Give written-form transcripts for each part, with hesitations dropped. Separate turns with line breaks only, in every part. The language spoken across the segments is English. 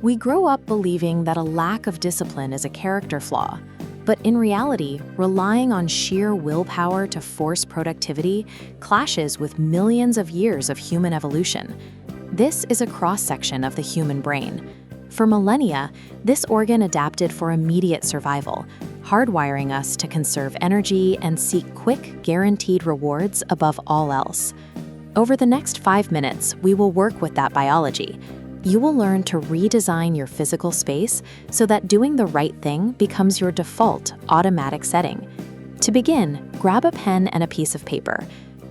We grow up believing that a lack of discipline is a character flaw, but in reality, relying on sheer willpower to force productivity clashes with millions of years of human evolution. This is a cross-section of the human brain. For millennia, this organ adapted for immediate survival, hardwiring us to conserve energy and seek quick, guaranteed rewards above all else. Over the next 5 minutes, we will work with that biology. You will learn to redesign your physical space so that doing the right thing becomes your default, automatic setting. To begin, grab a pen and a piece of paper.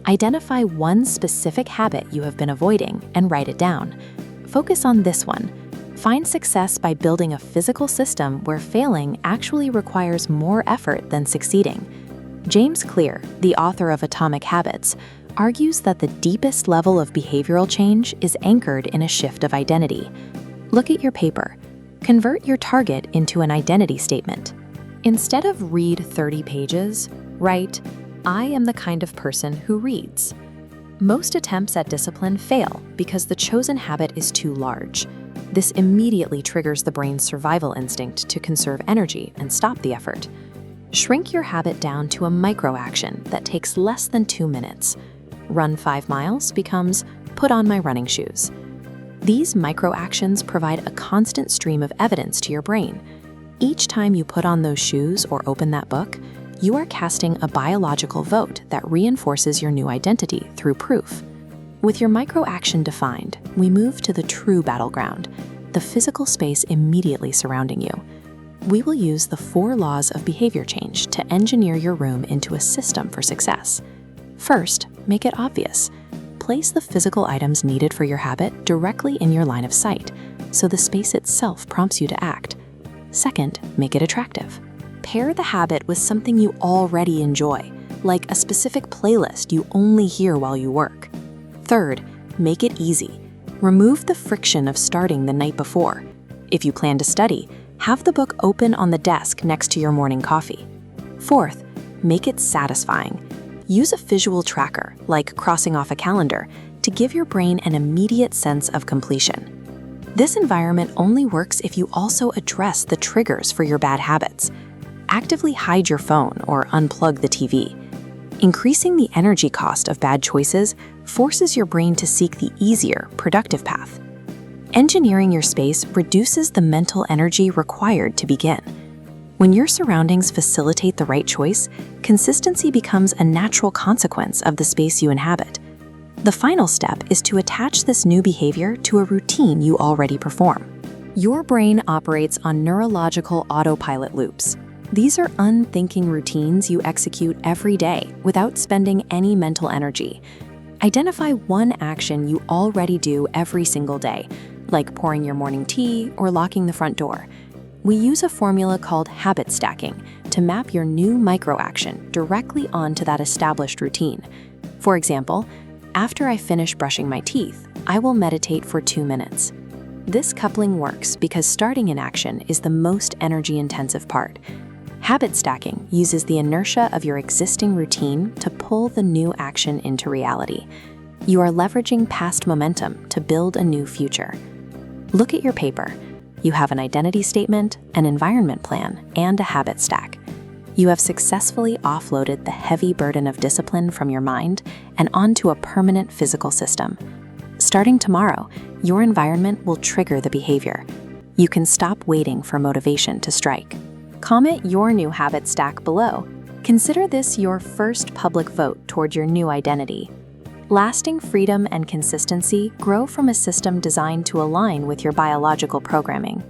Identify one specific habit you have been avoiding and write it down. Focus on this one. Find success by building a physical system where failing actually requires more effort than succeeding. James Clear, the author of Atomic Habits, argues that the deepest level of behavioral change is anchored in a shift of identity. Look at your paper. Convert your target into an identity statement. Instead of read 30 pages, write, I am the kind of person who reads. Most attempts at discipline fail because the chosen habit is too large. This immediately triggers the brain's survival instinct to conserve energy and stop the effort. Shrink your habit down to a micro-action that takes less than 2 minutes. Run 5 miles becomes put on my running shoes. These micro-actions provide a constant stream of evidence to your brain. Each time you put on those shoes or open that book, you are casting a biological vote that reinforces your new identity through proof. With your micro-action defined, we move to the true battleground, the physical space immediately surrounding you. We will use the 4 laws of behavior change to engineer your room into a system for success. First, make it obvious. Place the physical items needed for your habit directly in your line of sight, so the space itself prompts you to act. Second, make it attractive. Pair the habit with something you already enjoy, like a specific playlist you only hear while you work. Third, make it easy. Remove the friction of starting the night before. If you plan to study, have the book open on the desk next to your morning coffee. Fourth, make it satisfying. Use a visual tracker, like crossing off a calendar, to give your brain an immediate sense of completion. This environment only works if you also address the triggers for your bad habits. Actively hide your phone or unplug the TV. Increasing the energy cost of bad choices forces your brain to seek the easier, productive path. Engineering your space reduces the mental energy required to begin. When your surroundings facilitate the right choice, consistency becomes a natural consequence of the space you inhabit. The final step is to attach this new behavior to a routine you already perform. Your brain operates on neurological autopilot loops. These are unthinking routines you execute every day without spending any mental energy. Identify one action you already do every single day, like pouring your morning tea or locking the front door. We use a formula called habit stacking to map your new micro-action directly onto that established routine. For example, after I finish brushing my teeth, I will meditate for 2 minutes. This coupling works because starting an action is the most energy-intensive part. Habit stacking uses the inertia of your existing routine to pull the new action into reality. You are leveraging past momentum to build a new future. Look at your paper. You have an identity statement, an environment plan, and a habit stack. You have successfully offloaded the heavy burden of discipline from your mind and onto a permanent physical system. Starting tomorrow, your environment will trigger the behavior. You can stop waiting for motivation to strike. Comment your new habit stack below. Consider this your first public vote toward your new identity. Lasting freedom and consistency grow from a system designed to align with your biological programming.